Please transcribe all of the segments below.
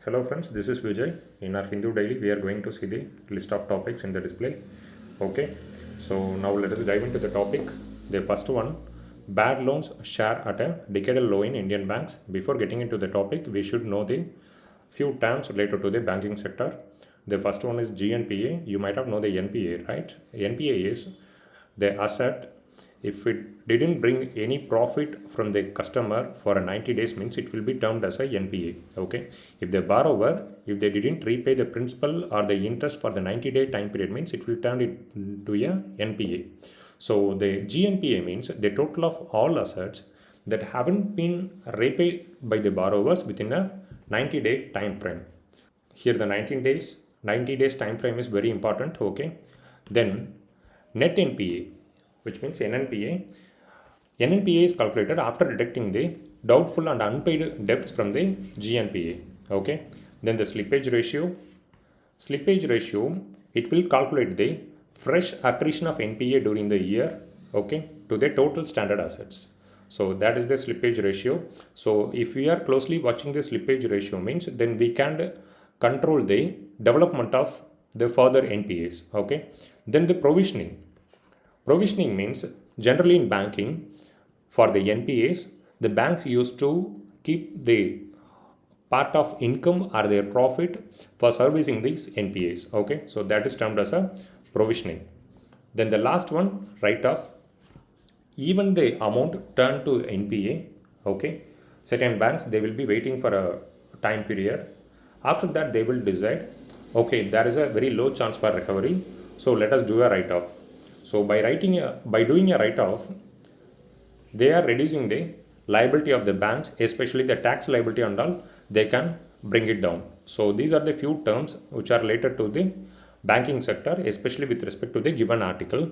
Hello friends, this is Vijay. In our Hindu daily, we are going to see the list of topics in the display. Okay, so now let us dive into the topic. The first one, bad loans share at a decadal low in Indian banks. Before getting into the topic, we should know the few terms related to the banking sector. The first one is GNPA. You might have know the NPA, right? NPA is the asset if it didn't bring any profit from the customer for a 90 days means it will be termed as a NPA. Okay, if the borrower, if they didn't repay the principal or the interest for the 90-day time period means it will turn it to a NPA. So the GNPA means the total of all assets that haven't been repaid by the borrowers within a 90-day time frame. Here the 90 days time frame is very important. Okay, then net NPA, which means NNPA. NNPA is calculated after deducting the doubtful and unpaid debts from the GNPA. Okay, then the slippage ratio. Slippage ratio, it will calculate the fresh accretion of NPA during the year, okay, to the total standard assets. So that is the slippage ratio. So if we are closely watching the slippage ratio means then we can control the development of the further NPAs. Okay, then the provisioning. Provisioning means generally in banking for the NPAs, the banks used to keep the part of income or their profit for servicing these NPAs. Okay, so that is termed as a provisioning. Then the last one, write off. Even the amount turned to NPA, okay, certain banks they will be waiting for a time period. After that, they will decide, okay, there is a very low chance for recovery, so let us do a write off. So by doing a write off, they are reducing the liability of the banks, especially the tax liability and all, they can bring it down. So these are the few terms which are related to the banking sector, especially with respect to the given article.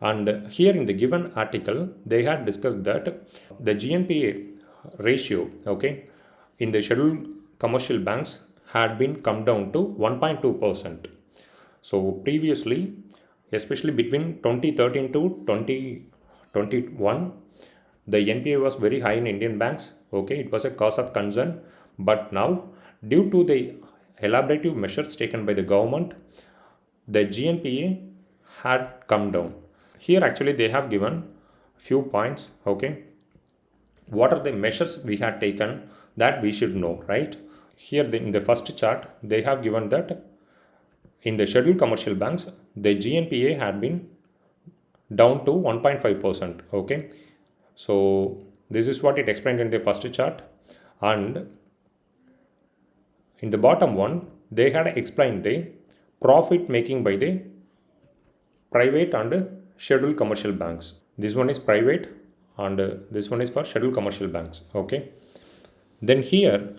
And here in the given article, they had discussed that the GNPA ratio, okay, in the scheduled commercial banks had been come down to 1.2%. So previously, especially between 2013 to 2021, the NPA was very high in Indian banks. Okay, it was a cause of concern. But now, due to the elaborative measures taken by the government, the GNPA had come down. Here, actually, they have given few points. Okay, what are the measures we had taken that we should know, right? Here, in the first chart, they have given that in the scheduled commercial banks, the GNPA had been down to 1.5%. Okay, so this is what it explained in the first chart, and in the bottom one they had explained the profit making by the private and scheduled commercial banks. This one is private and this one is for scheduled commercial banks. Okay, then here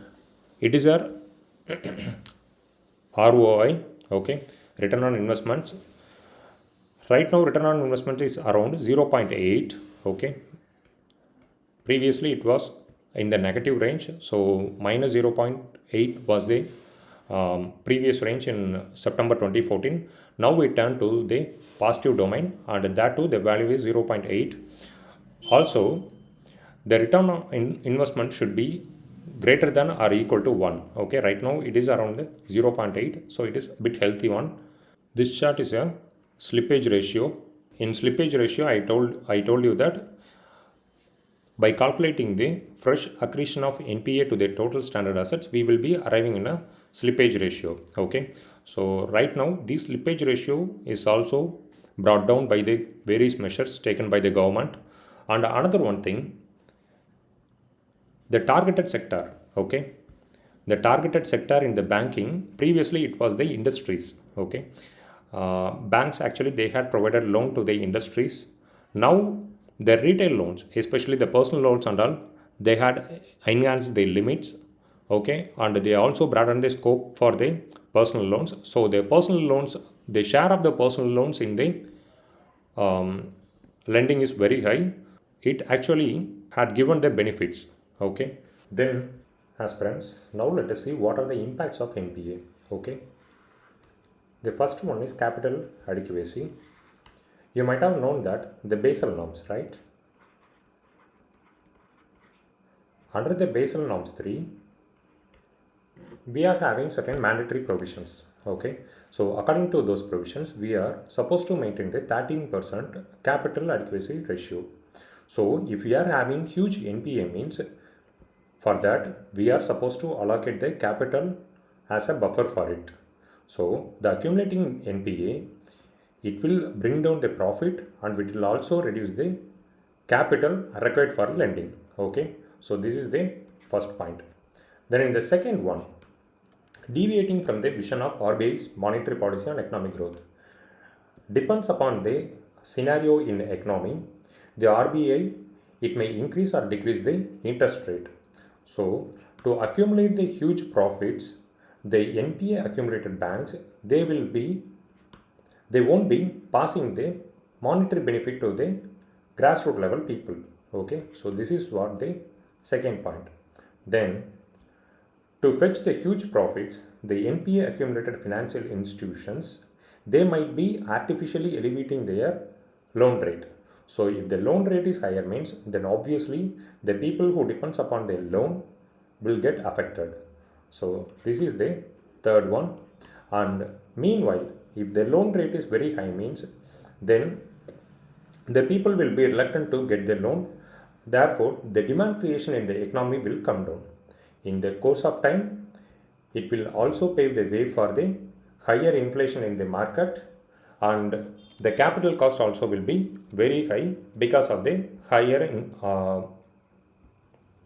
it is a ROI, okay, return on investments. Right now return on investment is around 0.8. okay, previously it was in the negative range, so minus 0.8 was the previous range in September 2014. Now we turn to the positive domain and that too the value is 0.8. Also the return on investment should be greater than or equal to 1. Okay, right now it is around 0.8, so it is a bit healthy one. This chart is a slippage ratio. In slippage ratio, I told you that by calculating the fresh accretion of NPA to the total standard assets, we will be arriving in a slippage ratio. Okay, so right now this slippage ratio is also brought down by the various measures taken by the government. And another one thing, the targeted sector. Okay, the targeted sector in the banking, previously it was the industries. Okay, banks actually they had provided loan to the industries. Now the retail loans, especially the personal loans and all, they had enhanced the limits. Okay, and they also broadened the scope for the personal loans. So the personal loans, the share of the personal loans in the lending is very high. It actually had given the benefits. Okay, then aspirants, now let us see what are the impacts of NPA. Okay, the first one is capital adequacy. You might have known that the Basel norms, right? Under the Basel norms 3, we are having certain mandatory provisions. Okay, so according to those provisions, we are supposed to maintain the 13% capital adequacy ratio. So if we are having huge NPA means, for that we are supposed to allocate the capital as a buffer for it. So the accumulating NPA, it will bring down the profit and it will also reduce the capital required for lending. Okay, so this is the first point. Then in the second one, deviating from the vision of RBI's monetary policy on economic growth depends upon the scenario in the economy. The RBI, it may increase or decrease the interest rate. So to accumulate the huge profits, the NPA accumulated banks, they won't be passing the monetary benefit to the grassroots level people. Okay, so this is what the second point. Then to fetch the huge profits, the NPA accumulated financial institutions, they might be artificially elevating their loan rate. So if the loan rate is higher means, then obviously the people who depends upon the loan will get affected. So this is the third one. And meanwhile, if the loan rate is very high means, then the people will be reluctant to get the loan. Therefore, the demand creation in the economy will come down. In the course of time, it will also pave the way for the higher inflation in the market, and the capital cost also will be very high because of the higher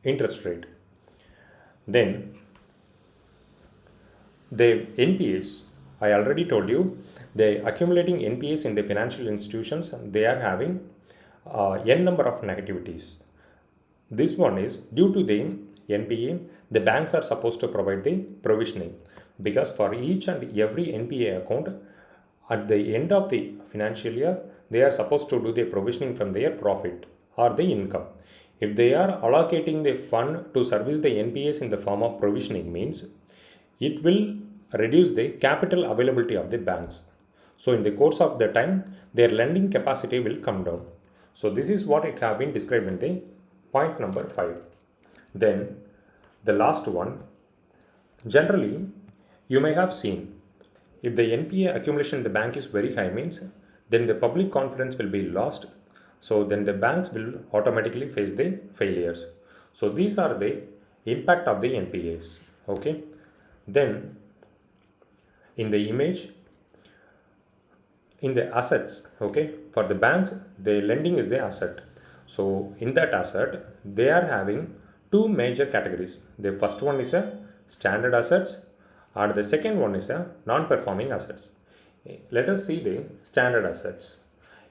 interest rate. Then the NPAs, I already told you, the accumulating NPAs in the financial institutions, they are having n number of negativities. This one is due to the NPA, the banks are supposed to provide the provisioning, because for each and every NPA account, at the end of the financial year, they are supposed to do the provisioning from their profit or the income. If they are allocating the fund to service the NPAs in the form of provisioning means, it will reduce the capital availability of the banks. So in the course of the time, their lending capacity will come down. So this is what it have been described in the point number 5. Then the last one, generally you may have seen, if the NPA accumulation in the bank is very high means, then the public confidence will be lost. So then the banks will automatically face the failures. So these are the impact of the NPAs. Okay. Then in the image, in the assets, okay, for the banks, the lending is the asset. So in that asset, they are having two major categories. The first one is a standard assets, and the second one is a non-performing assets. Let us see the standard assets.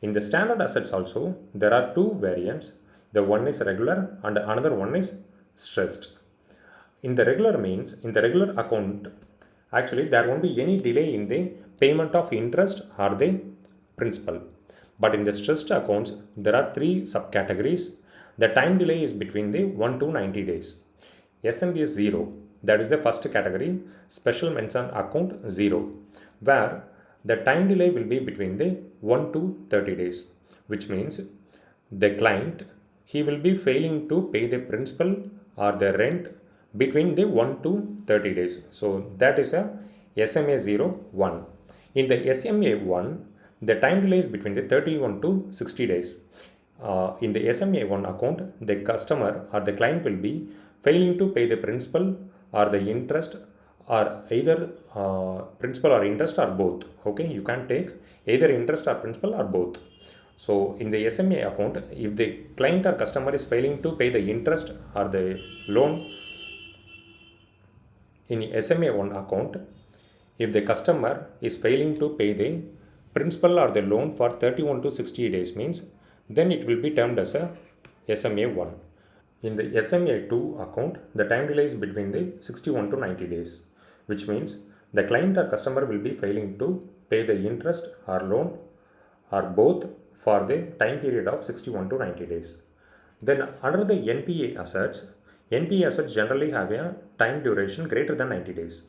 In the standard assets also, there are two variants. The one is regular and another one is stressed. In the regular means, in the regular account, actually there won't be any delay in the payment of interest or the principal. But in the stressed accounts, there are three subcategories. The time delay is between the 1 to 90 days. SMB is 0. That is the first category. Special mention account 0, where the time delay will be between the 1 to 30 days, which means the client, he will be failing to pay the principal or the rent between the 1 to 30 days. So that is a SMA 01. In the SMA 1, the time delay is between the 31 to 60 days. In the SMA 1 account, the customer or the client will be failing to pay the principal or the interest, or either principal or interest or both. Okay, you can take either interest or principal or both. So in the SMA account, if the client or customer is failing to pay the interest or the loan, in SMA 1 account, if the customer is failing to pay the principal or the loan for 31 to 60 days means, then it will be termed as a SMA 1. In the SMA 2 account, the time delay is between the 61 to 90 days, which means the client or customer will be failing to pay the interest or loan or both for the time period of 61 to 90 days. Then under the NPA assets generally have a time duration greater than 90 days.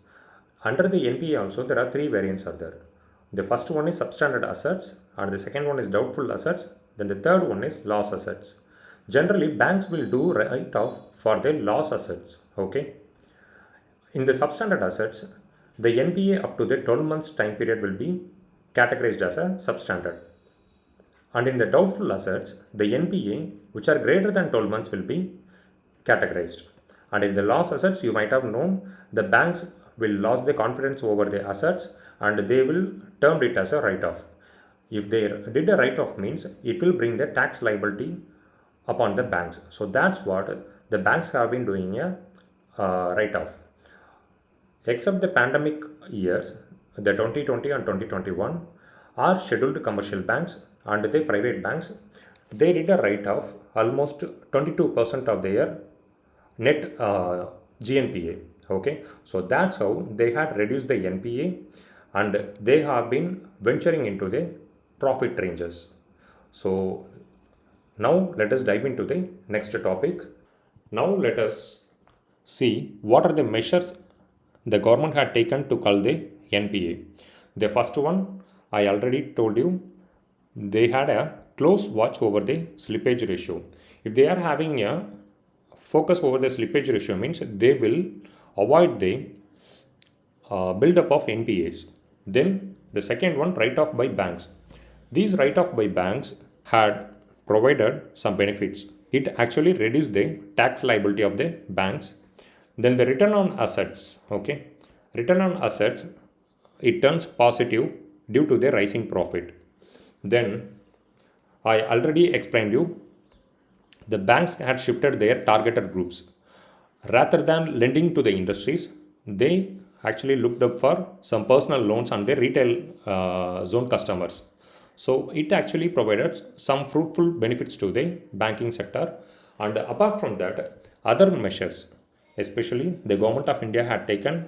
Under the NPA also, there are three variants are there. The first one is substandard assets, and the second one is doubtful assets, then the third one is loss assets. Generally, banks will do write-off for their loss assets. Okay. In the substandard assets, the NPA up to the 12 months time period will be categorized as a substandard. And in the doubtful assets, the NPA which are greater than 12 months will be categorized. And in the loss assets, you might have known the banks will lose the confidence over the assets and they will term it as a write-off. If they did a write-off means it will bring the tax liability upon the banks. So that's what the banks have been doing a write-off. Except the pandemic years, the 2020 and 2021 are scheduled commercial banks and the private banks, they did a write-off almost 22% of their net GNPA. Okay, so that's how they had reduced the NPA and they have been venturing into the profit ranges. So now let us dive into the next topic. Now let us see what are the measures the government had taken to cull the NPA. The first one, I already told you, they had a close watch over the slippage ratio. If they are having a focus over the slippage ratio means they will avoid the build-up of NPAs. Then the second one, write-off by banks. These write-off by banks had provided some benefits. It actually reduced the tax liability of the banks. Then the return on assets, okay, return on assets, it turns positive due to the rising profit. Then I already explained you, the banks had shifted their targeted groups. Rather than lending to the industries, they actually looked up for some personal loans and their retail zone customers. So it actually provided some fruitful benefits to the banking sector. And apart from that, other measures, especially the government of India had taken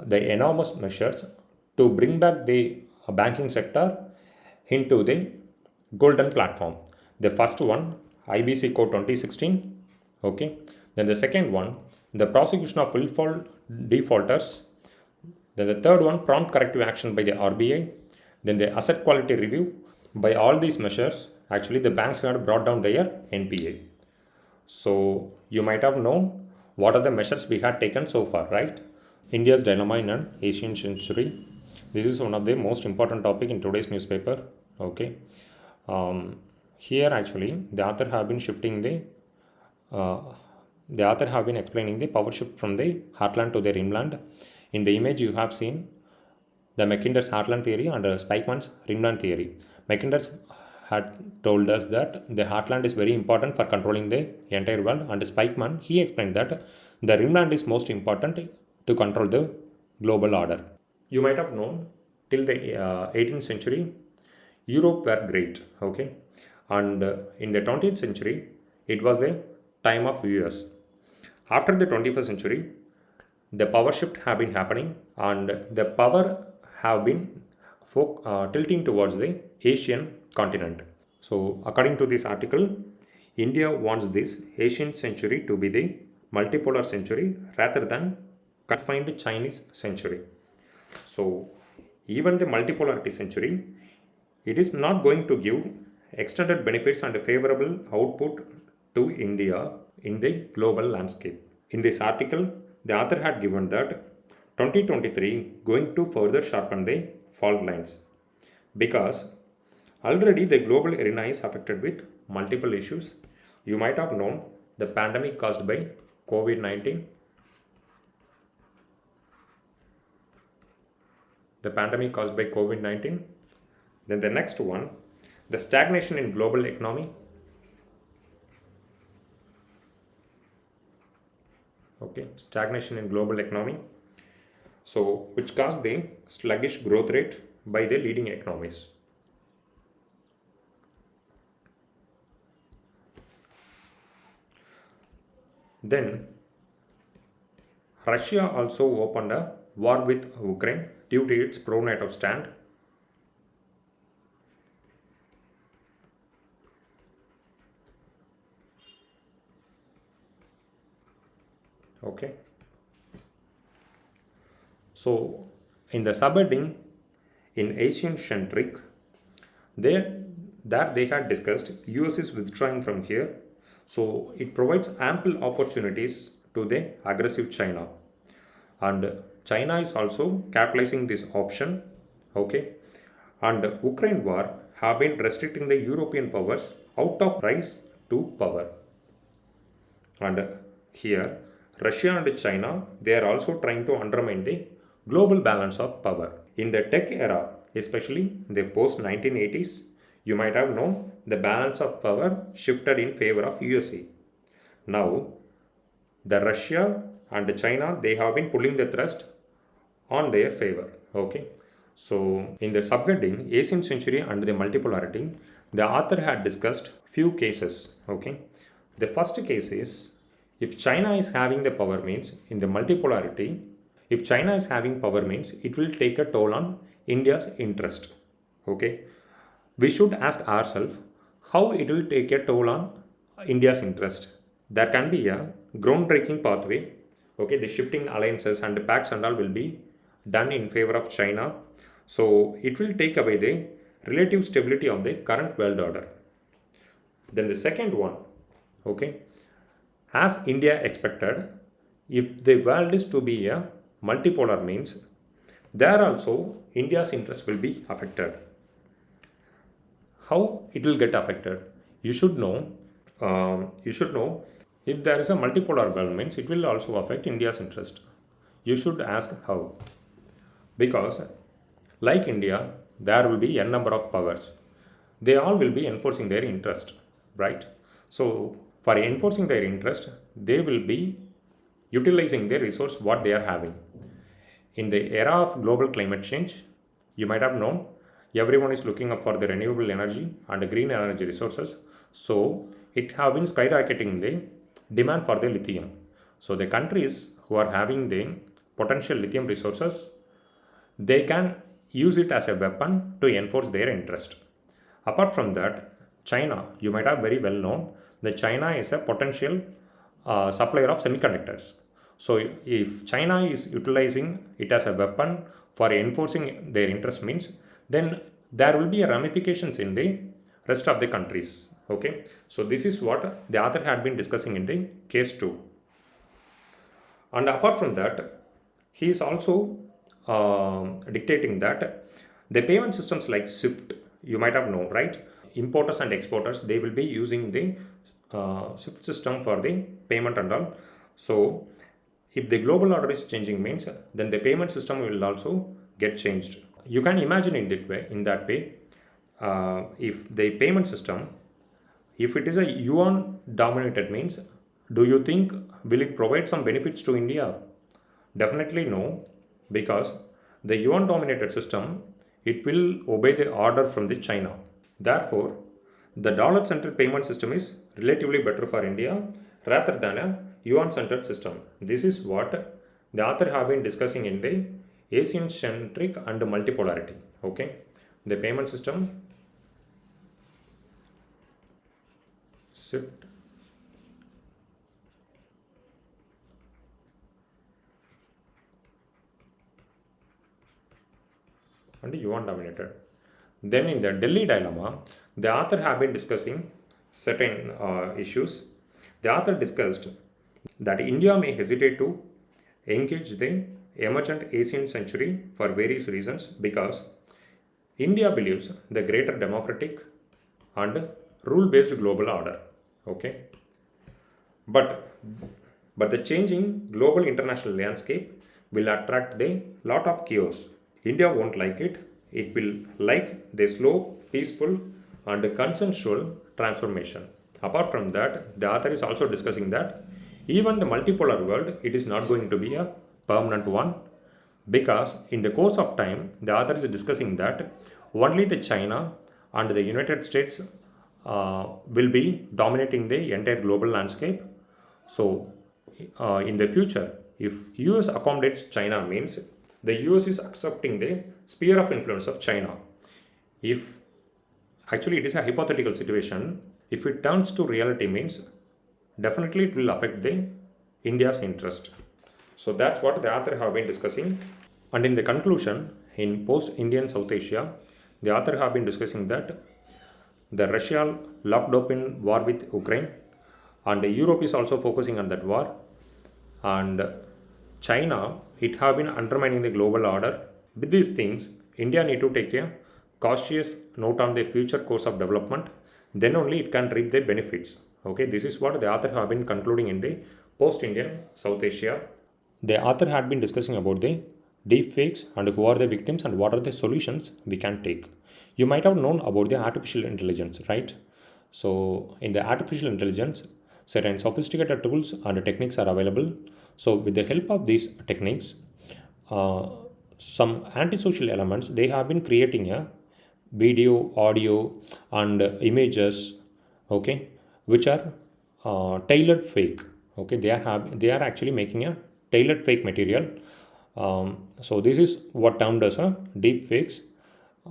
the enormous measures to bring back the banking sector into the golden platform. The first one, IBC Code 2016, okay. Then the second one, the prosecution of willful defaulters. Then the third one, prompt corrective action by the RBI. Then the asset quality review. By all these measures, actually the banks had brought down their NPA. So you might have known what are the measures we had taken so far, right? India's dilemma in an Asian century. This is one of the most important topic in today's newspaper. Okay. Here actually the author have been shifting the author have been explaining the power shift from the heartland to their inland. In the image you have seen the Mackinder's heartland theory and Spikeman's rimland theory. Mackinder's had told us that the heartland is very important for controlling the entire world, and Spikeman, he explained that the rimland is most important to control the global order. You might have known till the 18th century Europe were great, okay, and in the 20th century it was the time of US. After the 21st century, the power shift have been happening and the power have been tilting towards the Asian continent. So according to this article, India wants this Asian century to be the multipolar century rather than confined Chinese century. So even the multipolarity century, it is not going to give extended benefits and favorable output to India in the global landscape. In this article, the author had given that 2023 going to further sharpen the fault lines because already the global arena is affected with multiple issues. You might have known the pandemic caused by COVID-19. The pandemic caused by COVID-19. Then the next one, the stagnation in global economy. Okay, stagnation in global economy. So, which caused the sluggish growth rate by the leading economies. Then, Russia also opened a war with Ukraine due to its pro-NATO stand. Okay. So, in the subheading in Asian centric, there they had discussed US is withdrawing from here. So, it provides ample opportunities to the aggressive China. and China is also capitalizing this option. Okay, and Ukraine war have been restricting the European powers out of rise to power. And here, Russia and China, they are also trying to undermine the global balance of power. In the tech era, especially the post 1980s, you might have known the balance of power shifted in favor of USA. Now, the Russia and China, they have been pulling the thrust on their favor. Okay. So in the subheading Asian century and the multipolarity, the author had discussed few cases. Okay. The first case is if China is having the power means in the multipolarity, if China is having power means it will take a toll on India's interest. Okay. We should ask ourselves how it will take a toll on India's interest. There can be a groundbreaking pathway. Okay, the shifting alliances and the pacts and all will be done in favor of China. So it will take away the relative stability of the current world order. Then the second one, okay, as India expected, if the world is to be a multipolar means, there also India's interest will be affected. How it will get affected? You should know. If there is a multipolar world means it will also affect India's interest. You should ask how. Because like India, there will be n number of powers. They all will be enforcing their interest, right? So for enforcing their interest, they will be utilizing their resource what they are having. In the era of global climate change, you might have known everyone is looking up for the renewable energy and the green energy resources. So it have been skyrocketing the demand for the lithium. So the countries who are having the potential lithium resources, they can use it as a weapon to enforce their interest. Apart from that, China, you might have very well known that China is a potential supplier of semiconductors. So if China is utilizing it as a weapon for enforcing their interest means, then there will be ramifications in the rest of the countries. Okay, so this is what the author had been discussing in the case 2. And apart from that, he is also dictating that the payment systems like SWIFT, you might have known, right? Importers and exporters, they will be using the SWIFT system for the payment and all. So if the global order is changing means, then the payment system will also get changed. You can imagine in that way, if the payment system, if it is a yuan dominated means, do you think will it provide some benefits to India? Definitely no, because the yuan dominated system, it will obey the order from the China. Therefore, the dollar centered payment system is relatively better for India rather than a yuan centered system. This is what the author have been discussing in the Asian centric and multipolarity. Okay, the payment system SWIFT and yuan dominated. Then in the Delhi dilemma, the author have been discussing certain issues. The author discussed that India may hesitate to engage the emergent Asian century for various reasons because India believes the greater democratic and rule-based global order. Okay, but the changing global international landscape will attract the lot of chaos. India won't like it. It will like the slow, peaceful, and consensual transformation. Apart from that, the author is also discussing that even the multipolar world, it is not going to be a permanent one, because in the course of time, the author is discussing that only the China and the United States will be dominating the entire global landscape. So in the future, if US accommodates China means the US is accepting the sphere of influence of China. If actually it is a hypothetical situation, if it turns to reality means definitely it will affect the India's interest. So that's what the author have been discussing. And in the conclusion, in post-Indian South Asia, the author have been discussing that the Russia locked up in war with Ukraine, and Europe is also focusing on that war, and China, it have been undermining the global order. With these things, India need to take a cautious note on the future course of development. Then only it can reap the benefits. Okay, this is what the author have been concluding in the post-Indian South Asia. The author had been discussing about the deepfakes and who are the victims and what are the solutions we can take. You might have known about the artificial intelligence, right? So, in the artificial intelligence, certain sophisticated tools and techniques are available. So, with the help of these techniques, uh, some antisocial elements they have been creating a video, audio, and images, okay, which are tailored fake. Okay, they are actually making a tailored fake material. So this is what termed as a deep fakes.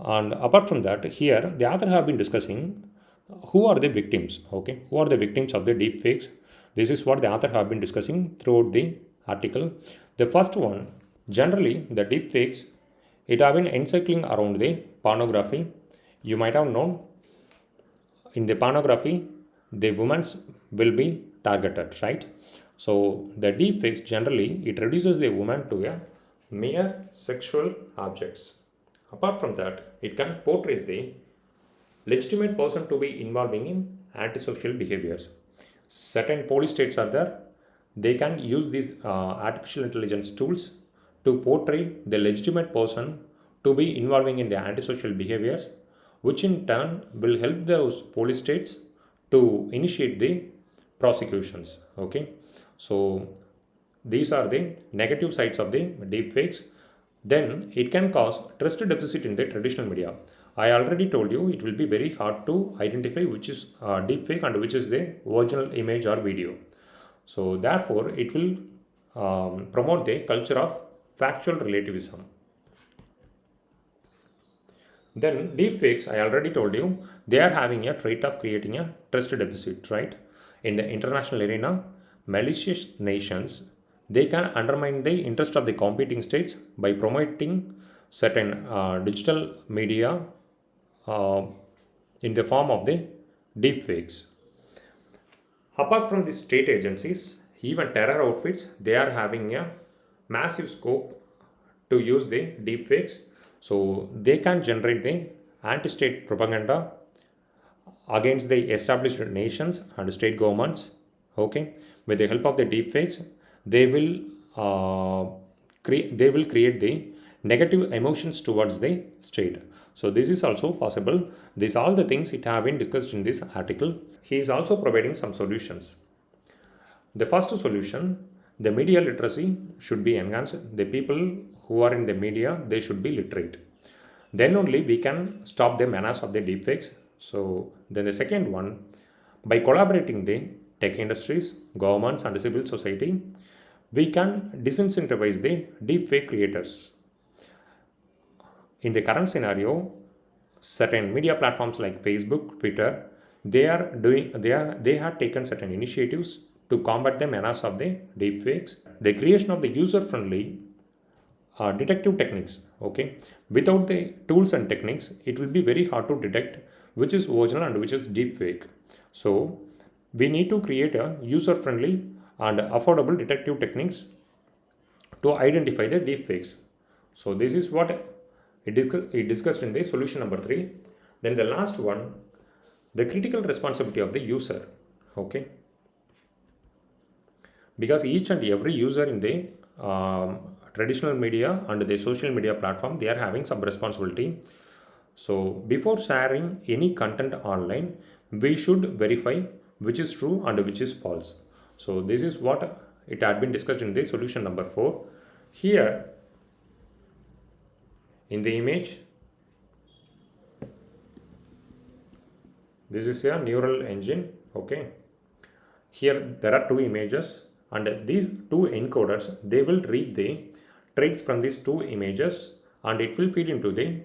And apart from that, here the author have been discussing who are the victims. Okay, who are the victims of the deep fakes? This is what the author have been discussing throughout the article. The first one, generally the deep fakes, it have been encircling around the pornography. You might have known in the pornography, the women will be targeted, right? So the deepfakes generally it reduces the woman to a mere sexual objects. Apart from that, it can portray the legitimate person to be involving in antisocial behaviors. Certain police states are there. They can use these artificial intelligence tools to portray the legitimate person to be involving in the antisocial behaviors, which in turn will help those police states to initiate the prosecutions. Okay, so these are the negative sides of the deepfakes. Then it can cause trust deficit in the traditional media. I already told you it will be very hard to identify which is deepfake and which is the original image or video. So therefore, it will promote the culture of factual relativism. Then deepfakes, I already told you, they are having a trait of creating a trust deficit, right? In the international arena, malicious nations, they can undermine the interest of the competing states by promoting certain digital media uh, in the form of the deepfakes. Apart from the state agencies, even terror outfits, they are having a massive scope to use the deepfakes. So they can generate the anti-state propaganda against the established nations and state governments. Okay, with the help of the deepfakes, they will create the negative emotions towards the state. So this is also possible. These all the things it have been discussed in this article. He is also providing some solutions. The first solution, the media literacy should be enhanced. The people who are in the media, they should be literate. Then only we can stop the menace of the deepfakes. So then the second one, by collaborating the tech industries, governments and civil society, we can disincentivize the deepfake creators. In the current scenario, certain media platforms like Facebook, Twitter, they have taken certain initiatives to combat the menace of the deepfakes. The creation of the user-friendly detective techniques. Okay, without the tools and techniques, it will be very hard to detect which is original and which is deepfake. So we need to create a user-friendly and affordable detective techniques to identify the deepfakes. So this is what it discussed in the solution number 3. Then the last one, the critical responsibility of the user. Okay, because each and every user in the traditional media and the social media platform, they are having some responsibility. So before sharing any content online, we should verify which is true and which is false. So this is what it had been discussed in the solution number 4. Here in the image, this is a neural engine. Okay, here there are two images and these two encoders, they will read the traits from these two images and it will feed into the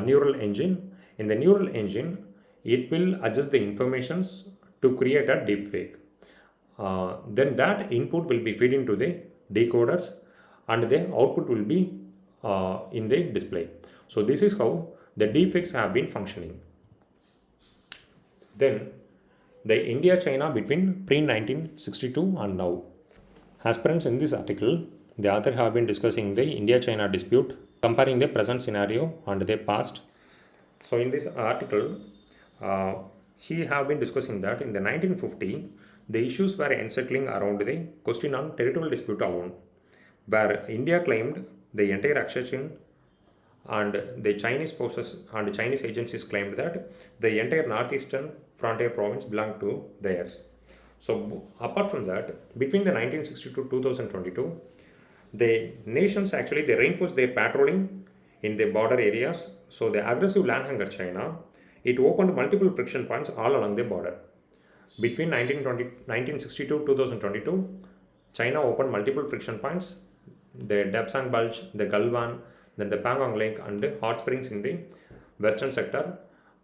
neural engine. In the neural engine, it will adjust the informations to create a deepfake. Then that input will be fed into the decoders and the output will be in the display. So this is how the deepfakes have been functioning. Then the India-China between pre-1962 and now. Aspirants, in this article, the author have been discussing the India-China dispute, comparing the present scenario and the past. So in this article, uh, he have been discussing that in the 1950, the issues were encircling around the question on territorial dispute alone, where India claimed the entire accession and the Chinese forces and Chinese agencies claimed that the entire northeastern frontier province belonged to theirs. So apart from that, between the 1962 to 2022, the nations actually they reinforced their patrolling in the border areas. So the aggressive land hunger China, it opened multiple friction points all along the border. Between 1962 to 2022, China opened multiple friction points, the Depsang Bulge, the Galwan, then the Pangong Lake and the hot springs in the western sector.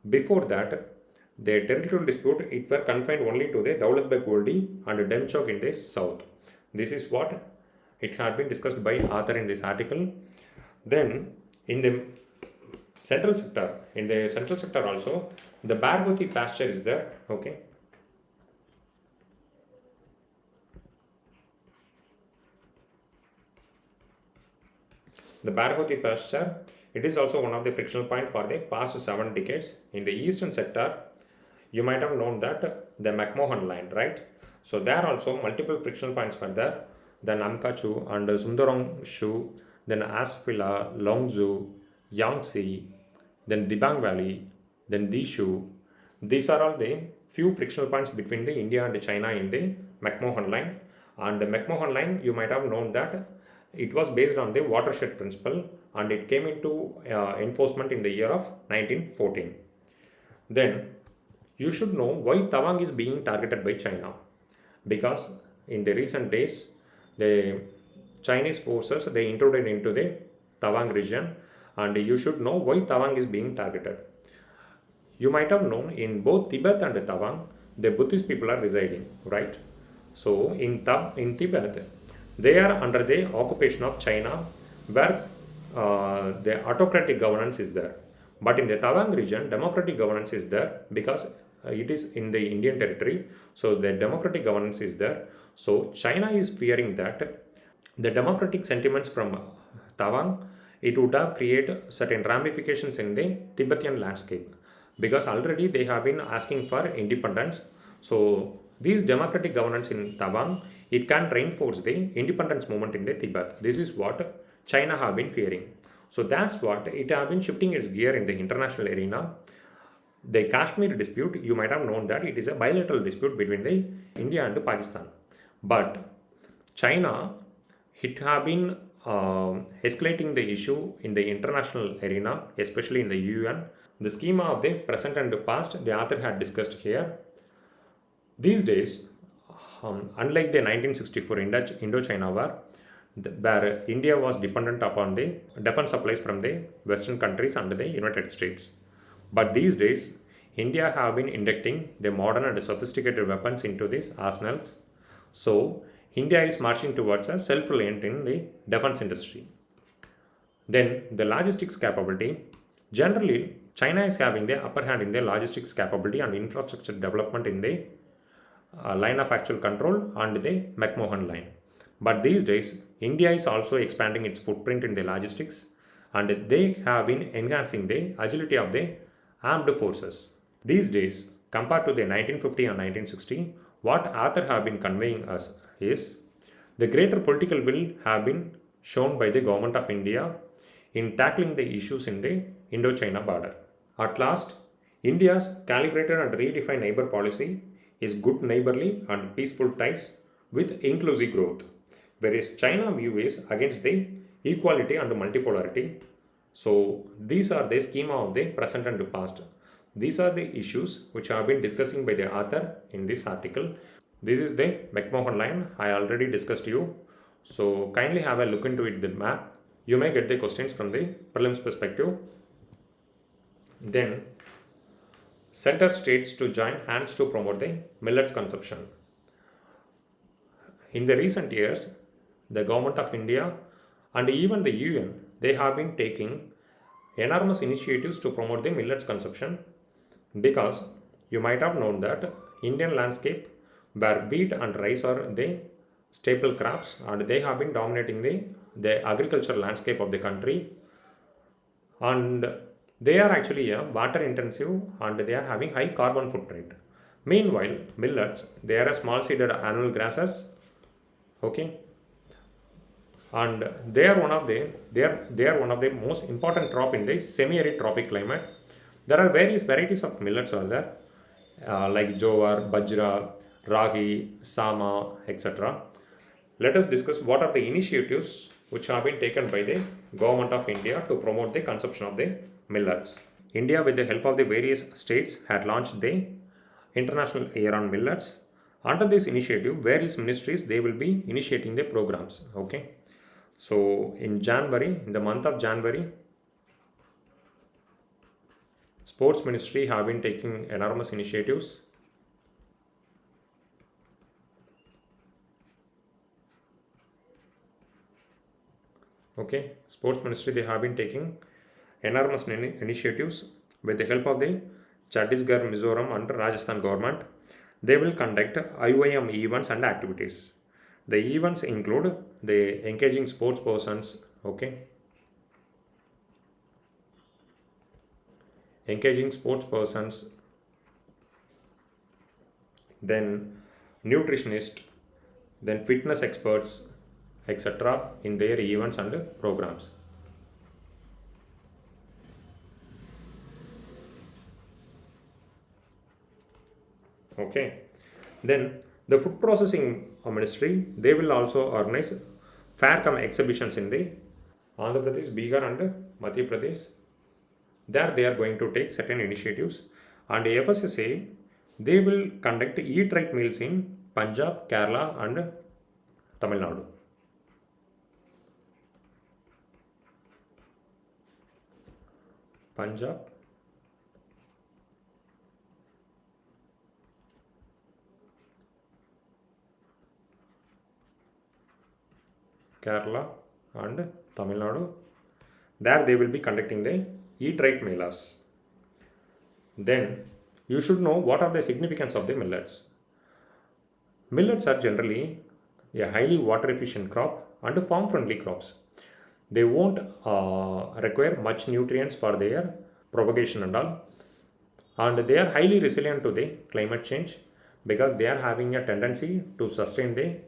Before that, the territorial dispute it were confined only to the Daulatbeg Goldi and Demchok in the south. This is what it had been discussed by author in this article. Then in the central sector also, the Barghouti pasture is there. Okay. The Barghouti pasture, it is also one of the frictional point for the past 7 decades. In the eastern sector, you might have known that the McMahon line, right? So there also multiple frictional points were there. Then Amkachu and Sundarong Shu, then Asfila, Longzhou, Yangtze, then Dibang Valley, then Dishu. These are all the few frictional points between the India and China in the McMahon line. And the McMahon line, you might have known that it was based on the watershed principle and it came into enforcement in the year of 1914. Then you should know why Tawang is being targeted by China, because in the recent days the Chinese forces they intruded into the Tawang region, and you should know why Tawang is being targeted. You might have known in both Tibet and Tawang the Buddhist people are residing, right? So in Tibet they are under the occupation of China, where the autocratic governance is there. But in the Tawang region, democratic governance is there because it is in the Indian territory. So the democratic governance is there. So China is fearing that the democratic sentiments from Tawang, it would have created certain ramifications in the Tibetan landscape, because already they have been asking for independence. So these democratic governance in Tawang, it can reinforce the independence movement in the Tibet. This is what China have been fearing. So that's what it have been shifting its gear in the international arena. The Kashmir dispute, you might have known that it is a bilateral dispute between the India and Pakistan. But China, it have been escalating the issue in the international arena, especially in the UN. The schema of the present and the past, the author had discussed here. These days, unlike the 1964 Indo-China war, where India was dependent upon the defense supplies from the Western countries and the United States. But these days, India have been inducting the modern and sophisticated weapons into these arsenals. So, India is marching towards a self-reliant in the defense industry. Then, the logistics capability. Generally, China is having the upper hand in the logistics capability and infrastructure development in the line of actual control and the McMahon line. But these days, India is also expanding its footprint in the logistics, and they have been enhancing the agility of the armed forces. These days, compared to the 1950 and 1960, what author have been conveying us is the greater political will have been shown by the government of India in tackling the issues in the Indo-China border. At last, India's calibrated and redefined neighbor policy is good neighborly and peaceful ties with inclusive growth, whereas China view is against the equality and multipolarity. So these are the schema of the present and the past. These are the issues which have been discussing by the author in this article. This is the McMahon line. I already discussed you. So kindly have a look into it, the map. You may get the questions from the prelims perspective. Then center states to join hands to promote the millets consumption. In the recent years, the government of India and even the UN, they have been taking enormous initiatives to promote the millets consumption, because you might have known that Indian landscape where wheat and rice are the staple crops, and they have been dominating the agricultural landscape of the country, and they are actually water intensive and they are having high carbon footprint. Meanwhile, millets, they are a small seeded annual grasses, okay, and they are one of the most important crop in the semi-arid tropic climate. There are various varieties of millets are there, like jowar, bajra, ragi, sama, etc. Let us discuss what are the initiatives which have been taken by the government of India to promote the consumption of the millets. India, with the help of the various states, had launched the International Year on Millets. Under this initiative, various ministries they will be initiating the programs. Okay, so in the month of January, Sports Ministry have been taking enormous initiatives. Okay, Sports Ministry they have been taking enormous initiatives with the help of the Chhattisgarh, Mizoram and Rajasthan government. They will conduct IOM events and activities. The events include the engaging sports persons, okay, engaging sports persons, then nutritionist, then fitness experts, etc. in their events and programs. Okay, then the food processing ministry they will also organize fair come exhibitions in the Andhra Pradesh, Bihar and Madhya Pradesh. There they are going to take certain initiatives, and FSSA they will conduct eat right meals in Punjab, Kerala and Tamil Nadu. Punjab, Kerala and Tamil Nadu. There they will be conducting the Eat Right Melas. Then you should know what are the significance of the millets. Millets are generally a highly water efficient crop and farm friendly crops. They won't require much nutrients for their propagation and all, and they are highly resilient to the climate change because they are having a tendency to sustain the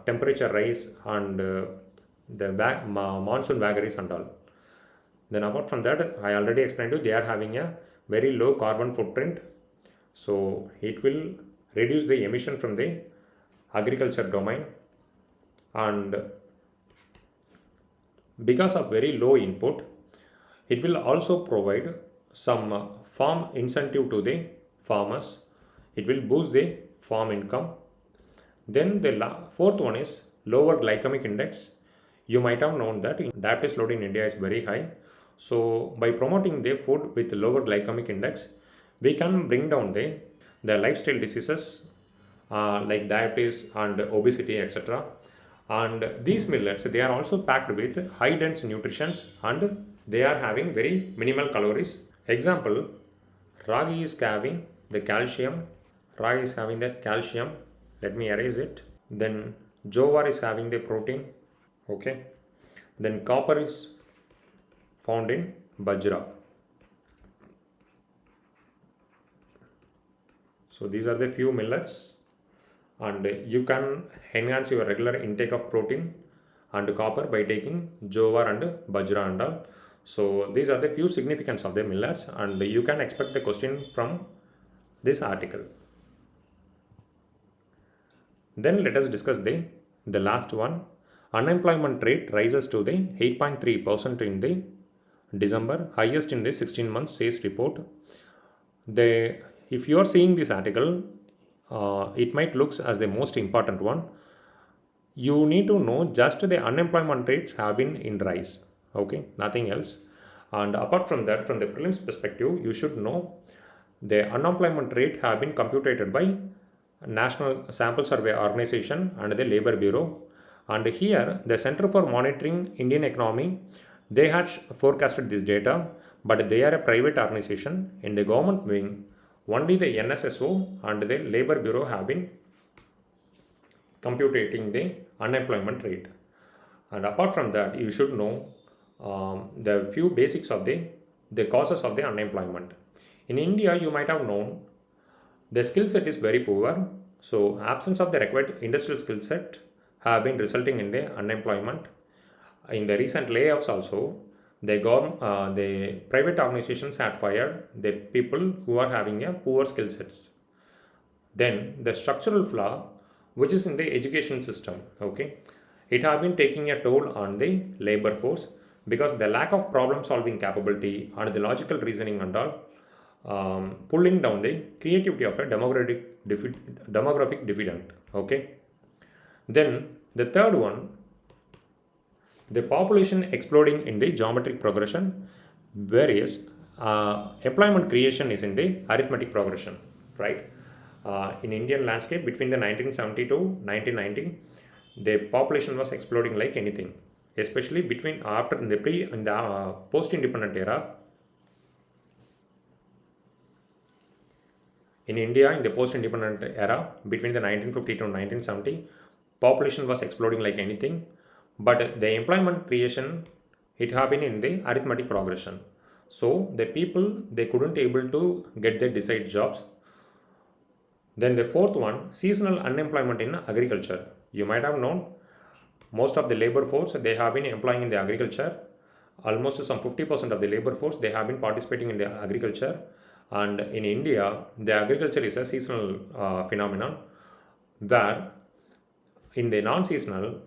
temperature rise and the monsoon vagaries and all. Then apart from that, I already explained to you, they are having a very low carbon footprint, so it will reduce the emission from the agriculture domain, and because of very low input, it will also provide some farm incentive to the farmers. It will boost the farm income. Then the fourth one is lower glycemic index. You might have known that diabetes load in India is very high. So by promoting the food with lower glycemic index, we can bring down the lifestyle diseases like diabetes and obesity, etc. And these millets they are also packed with high dense nutrients and they are having very minimal calories. Example, ragi is having the calcium. Ragi is having the calcium. Let me erase it. Then jowar is having the protein. Okay. Then copper is found in bajra. So these are the few millets, and you can enhance your regular intake of protein and copper by taking jowar and bajra and all. So these are the few significance of the millets, and you can expect the question from this article. Then let us discuss the last one. Unemployment rate rises to the 8.3% in the December, highest in the 16 months, says report. If you are seeing this article, it might looks as the most important one. You need to know just the unemployment rates have been in rise. Okay, nothing else. And apart from that, from the prelims perspective, you should know the unemployment rate have been computed by National Sample Survey Organization and the Labor Bureau. And here, the Center for Monitoring Indian Economy, they had forecasted this data, but they are a private organization. In the government wing, only the NSSO and the Labor Bureau have been computing the unemployment rate. And apart from that, you should know the few basics of the causes of the unemployment. In India, you might have known the skill set is very poor. So absence of the required industrial skill set have been resulting in the unemployment. In the recent layoffs also, the private organizations had fired the people who are having a poor skill sets. Then the structural flaw, which is in the education system, okay, it have been taking a toll on the labor force because the lack of problem solving capability and the logical reasoning and all pulling down the creativity of a demographic dividend. Okay. Then the third one, the population exploding in the geometric progression, whereas employment creation is in the arithmetic progression, right? In Indian landscape between the 1970 to 1990, the population was exploding like anything, especially between after in the post-independent era. In India, in the post-independent era, between the 1950 to 1970, population was exploding like anything, but the employment creation, it happened in the arithmetic progression. So the people, they couldn't able to get their desired jobs. Then the fourth one, seasonal unemployment in agriculture. You might have known most of the labor force, they have been employing in the agriculture. Almost some 50% of the labor force, they have been participating in the agriculture. And in India, the agriculture is a seasonal phenomenon where in the non-seasonal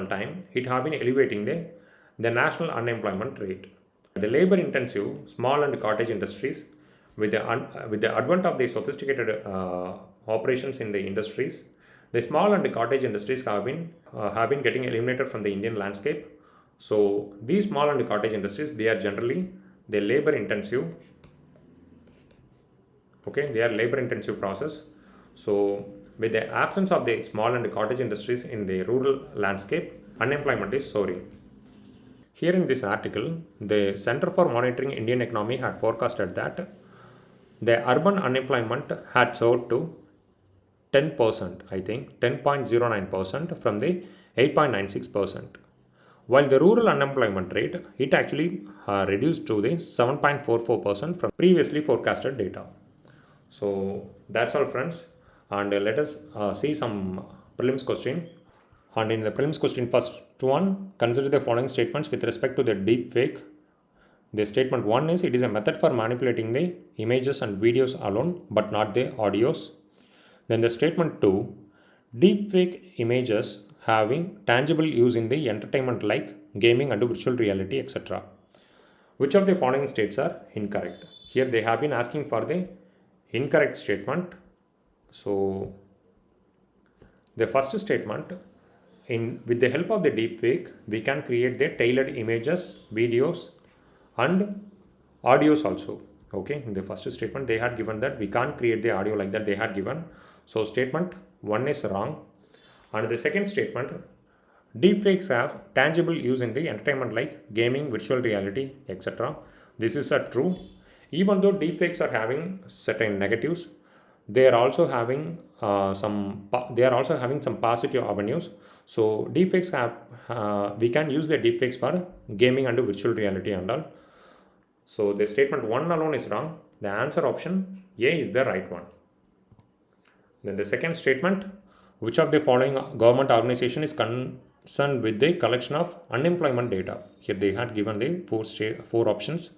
time, it have been elevating the national unemployment rate. The labor intensive small and cottage industries with the advent of the sophisticated operations in the industries, the small and cottage industries have been getting eliminated from the Indian landscape. So these small and cottage industries, they are generally the labor intensive. Okay, they are labor intensive process. So with the absence of the small and cottage industries in the rural landscape, unemployment is soaring. Here in this article, the Center for Monitoring Indian Economy had forecasted that the urban unemployment had soared to 10%, I think 10.09% from the 8.96%. While the rural unemployment rate, it actually reduced to the 7.44% from previously forecasted data. So that's all, friends, and let us see some prelims question. And in the prelims question, first one, consider the following statements with respect to the deepfake. The statement 1 is, it is a method for manipulating the images and videos alone but not the audios. Then the statement 2, deepfake images having tangible use in the entertainment like gaming and virtual reality, etc. Which of the following states are incorrect? Here they have been asking for the incorrect statement. So the first statement, with the help of the deepfake, we can create the tailored images, videos and audios also. Okay, in the first statement they had given that we can't create the audio like that they had given. So statement 1 is wrong. And the second statement, deepfakes have tangible use in the entertainment like gaming, virtual reality, etc. This is true. Even though deepfakes are having certain negatives, they are also having some positive avenues. So deepfakes have we can use the deepfakes for gaming and virtual reality and all. So the statement 1 alone is wrong. The answer option A is the right one. Then the second statement, which of the following government organization is concerned with the collection of unemployment data? Here they had given the four options: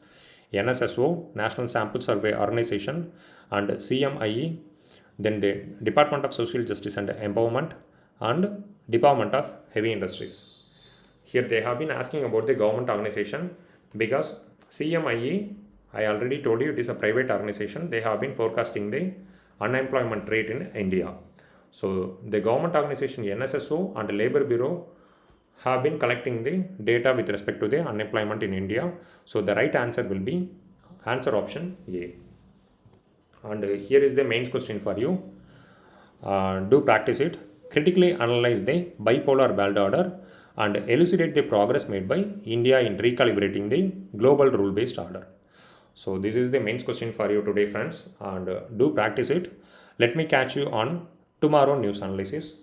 NSSO, National Sample Survey Organization, and CMIE, then the Department of Social Justice and Empowerment, and Department of Heavy Industries. Here they have been asking about the government organization because CMIE, I already told you, it is a private organization. They have been forecasting the unemployment rate in India. So the government organization NSSO and Labour Bureau have been collecting the data with respect to the unemployment in India. So the right answer will be answer option A. And here is the mains question for you. Do practice it. Critically analyze the bipolar ballot order and elucidate the progress made by India in recalibrating the global rule-based order. So this is the mains question for you today, friends, and do practice it. Let me catch you on tomorrow news analysis.